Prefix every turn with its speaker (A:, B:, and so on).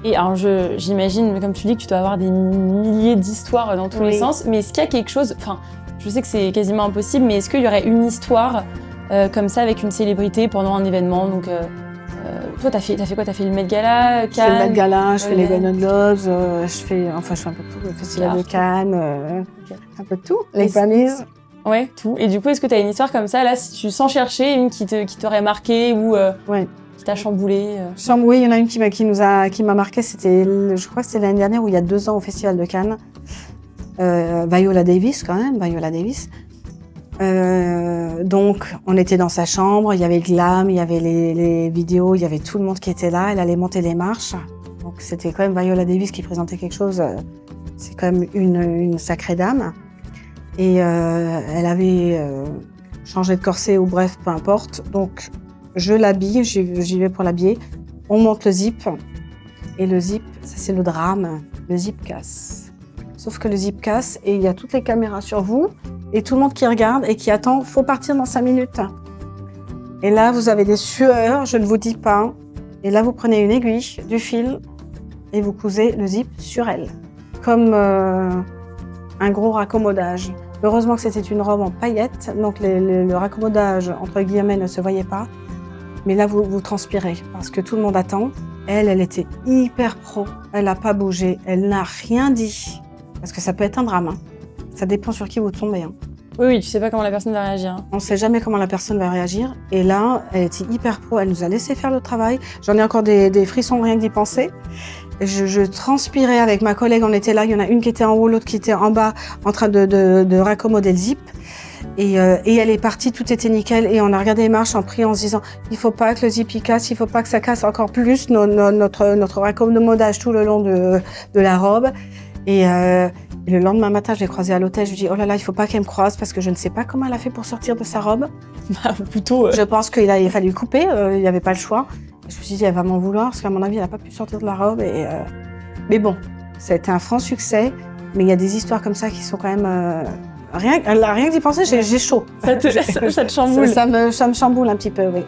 A: Et alors, j'imagine, comme tu dis, que tu dois avoir des milliers d'histoires dans tous les sens, mais est-ce qu'il y a quelque chose, enfin, je sais que c'est quasiment impossible, mais est-ce qu'il y aurait une histoire comme ça avec une célébrité pendant un événement? Donc, toi, t'as fait quoi? T'as fait le Met Gala, Cannes?
B: Je fais le Met Gala, je fais les Golden Globes, je fais un peu tout, le Festival de Cannes, un peu de tout, les Grammys.
A: Ouais, tout. Et du coup, est-ce que t'as une histoire comme ça, là, si tu sens chercher, une qui t'aurait marqué ou qui t'a chamboulé?
B: Oui, il y en a une qui m'a marqué, je crois que c'était l'année dernière ou il y a 2 ans au Festival de Cannes. Viola Davis, quand même, Viola Davis. Donc, on était dans sa chambre, il y avait Glam, il y avait les vidéos, il y avait tout le monde qui était là, elle allait monter les marches. Donc, c'était quand même Viola Davis qui présentait quelque chose, c'est quand même une sacrée dame. Et elle avait changé de corset ou bref, peu importe. Donc, je l'habille, j'y vais pour l'habiller. On monte le zip. Et le zip, ça c'est le drame, le zip casse. Sauf que le zip casse et il y a toutes les caméras sur vous et tout le monde qui regarde et qui attend, faut partir dans 5 minutes. Et là, vous avez des sueurs, je ne vous dis pas. Et là, vous prenez une aiguille, du fil et vous cousez le zip sur elle. Comme un gros raccommodage. Heureusement que c'était une robe en paillettes, donc le raccommodage, entre guillemets, ne se voyait pas. Mais là, vous transpirez parce que tout le monde attend. Elle était hyper pro. Elle n'a pas bougé. Elle n'a rien dit. Parce que ça peut être un drame. Hein. Ça dépend sur qui vous tombez. Hein.
A: Oui, tu sais pas comment la personne va réagir. Hein.
B: On ne sait jamais comment la personne va réagir. Et là, elle était hyper pro. Elle nous a laissé faire le travail. J'en ai encore des frissons rien que d'y penser. Je transpirais avec ma collègue. On était là. Il y en a une qui était en haut, l'autre qui était en bas, en train de raccommoder le zip. Et elle est partie, tout était nickel. Et on a regardé les marches en priant, en se disant il faut pas que le zip casse, il faut pas que ça casse encore plus notre raccommodage tout le long de la robe. Et le lendemain matin, je l'ai croisée à l'hôtel. Je lui dis oh là là, il faut pas qu'elle me croise parce que je ne sais pas comment elle a fait pour sortir de sa robe.
A: Bah, plutôt.
B: Je pense qu'il a fallu couper, il n'y avait pas le choix. Et je me suis dit elle va m'en vouloir parce qu'à mon avis, elle n'a pas pu sortir de la robe. Mais bon, ça a été un franc succès. Mais il y a des histoires comme ça qui sont quand même. Rien que d'y penser, j'ai chaud.
A: Ça te chamboule.
B: Ça me chamboule un petit peu, oui.